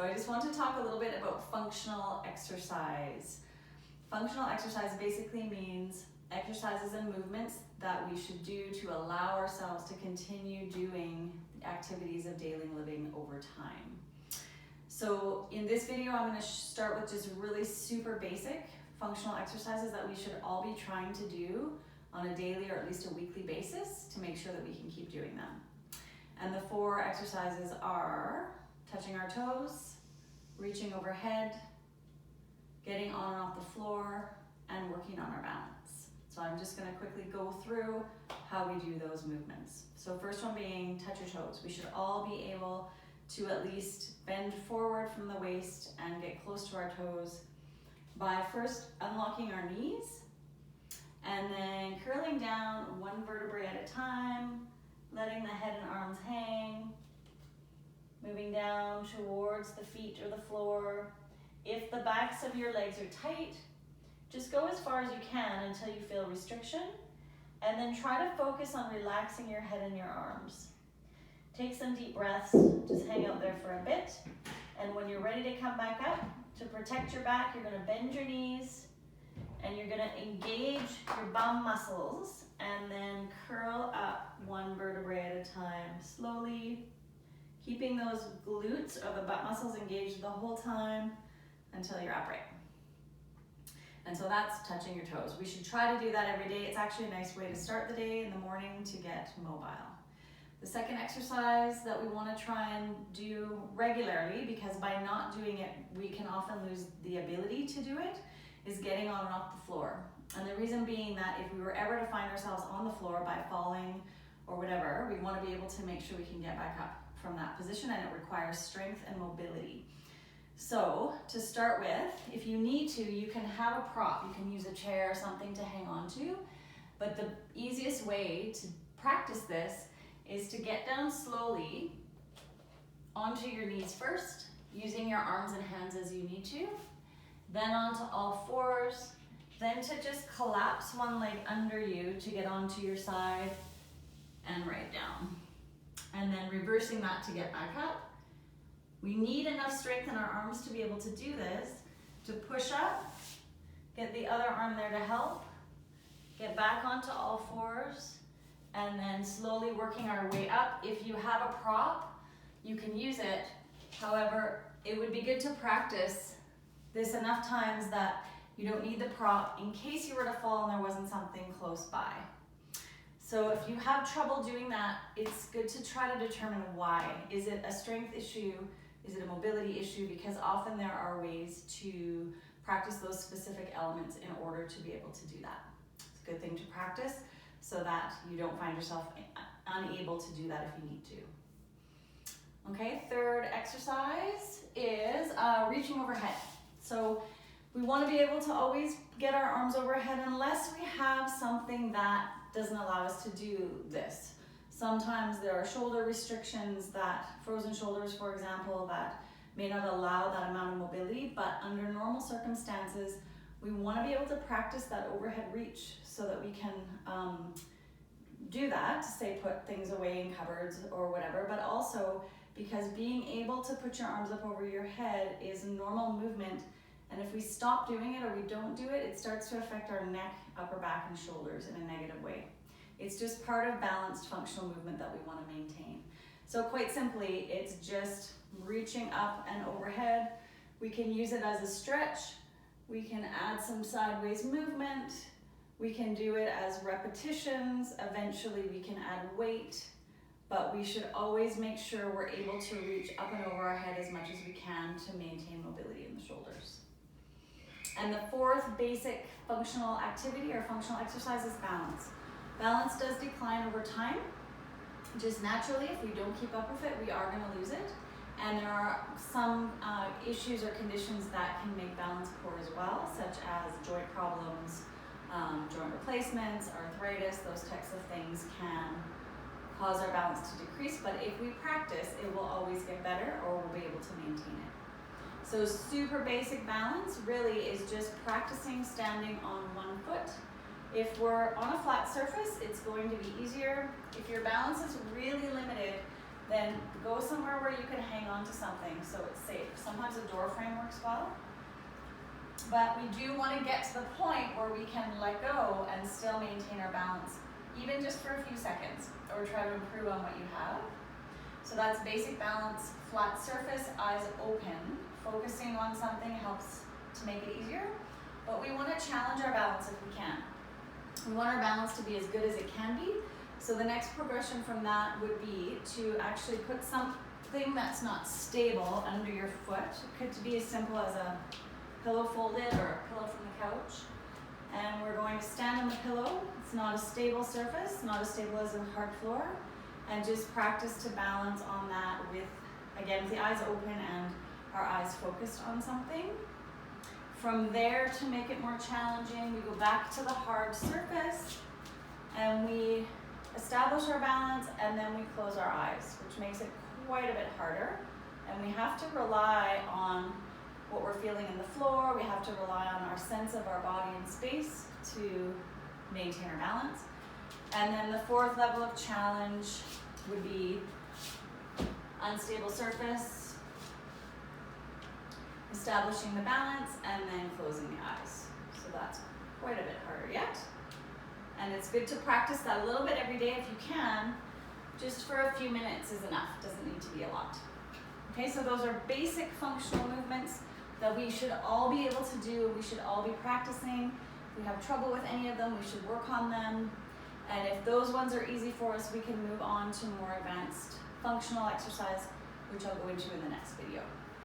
I just want to talk a little bit about functional exercise. Functional exercise basically means exercises and movements that we should do to allow ourselves to continue doing the activities of daily living over time. So in this video, I'm going to start with just really super basic functional exercises that we should all be trying to do on a daily or at least a weekly basis to make sure that we can keep doing them. And the 4 exercises are touching our toes, reaching overhead, getting on and off the floor, and working on our balance. So I'm just going to quickly go through how we do those movements. So first one being touch your toes. We should all be able to at least bend forward from the waist and get close to our toes by first unlocking our knees and then curling down one vertebrae at a time, letting the head and arms hang, moving down towards the feet or the floor. If the backs of your legs are tight, just go as far as you can until you feel restriction, and then try to focus on relaxing your head and your arms. Take some deep breaths, just hang out there for a bit, and when you're ready to come back up, to protect your back, you're going to bend your knees, and you're going to engage your bum muscles, and then curl up one vertebrae at a time, slowly, keeping those glutes or the butt muscles engaged the whole time until you're upright. And so that's touching your toes. We should try to do that every day. It's actually a nice way to start the day in the morning to get mobile. The second exercise that we want to try and do regularly, because by not doing it, we can often lose the ability to do it, is getting on and off the floor. And the reason being that if we were ever to find ourselves on the floor by falling or whatever, we want to be able to make sure we can get back up from that position, and it requires strength and mobility. So to start with, if you need to, you can have a prop. You can use a chair or something to hang on to, but the easiest way to practice this is to get down slowly onto your knees first, using your arms and hands as you need to, then onto all fours, then to just collapse one leg under you to get onto your side and right down. And then reversing that to get back up. We need enough strength in our arms to be able to do this, to push up, get the other arm there to help, get back onto all fours, and then slowly working our way up. If you have a prop, you can use it. However, it would be good to practice this enough times that you don't need the prop in case you were to fall and there wasn't something close by. So if you have trouble doing that, it's good to try to determine why. Is it a strength issue? Is it a mobility issue? Because often there are ways to practice those specific elements in order to be able to do that. It's a good thing to practice so that you don't find yourself unable to do that if you need to. Okay, third exercise is reaching overhead. So we want to be able to always get our arms overhead unless we have something that doesn't allow us to do this. Sometimes there are shoulder restrictions, that frozen shoulders, for example, that may not allow that amount of mobility, but under normal circumstances, we want to be able to practice that overhead reach so that we can do that, to say put things away in cupboards or whatever, but also because being able to put your arms up over your head is a normal movement, and if we stop doing it or we don't do it, it starts to affect our neck, upper back, and shoulders in a negative way. It's just part of balanced functional movement that we want to maintain. So quite simply, it's just reaching up and overhead. We can use it as a stretch. We can add some sideways movement. We can do it as repetitions. Eventually we can add weight, but we should always make sure we're able to reach up and over our head as much as we can to maintain mobility in the shoulders. And the fourth basic functional activity or functional exercise is balance. Balance does decline over time. Just naturally, if we don't keep up with it, we are going to lose it. And there are some issues or conditions that can make balance poor as well, such as joint problems, joint replacements, arthritis. Those types of things can cause our balance to decrease, but if we practice, it will always get better, or we'll be able to maintain it. So super basic balance really is just practicing standing on one foot. If we're on a flat surface, it's going to be easier. If your balance is really limited, then go somewhere where you can hang on to something so it's safe. Sometimes a door frame works well, but we do want to get to the point where we can let go and still maintain our balance, even just for a few seconds, or try to improve on what you have. So that's basic balance, flat surface, eyes open. Focusing on something helps to make it easier, but we want to challenge our balance if we can. We want our balance to be as good as it can be. So the next progression from that would be to actually put something that's not stable under your foot. It could be as simple as a pillow folded or a pillow from the couch. And we're going to stand on the pillow. It's not a stable surface, not as stable as a hard floor. And just practice to balance on that with, again, with the eyes open and our eyes focused on something. From there, to make it more challenging, we go back to the hard surface and we establish our balance, and then we close our eyes, which makes it quite a bit harder. And we have to rely on what we're feeling in the floor. We have to rely on our sense of our body and space to maintain our balance. And then the fourth level of challenge would be unstable surface, establishing the balance, and then closing the eyes. So that's quite a bit harder yet. And it's good to practice that a little bit every day if you can. Just for a few minutes is enough, doesn't need to be a lot. Okay, so those are basic functional movements that we should all be able to do, we should all be practicing. If we have trouble with any of them, we should work on them. And if those ones are easy for us, we can move on to more advanced functional exercise, which I'll go into in the next video.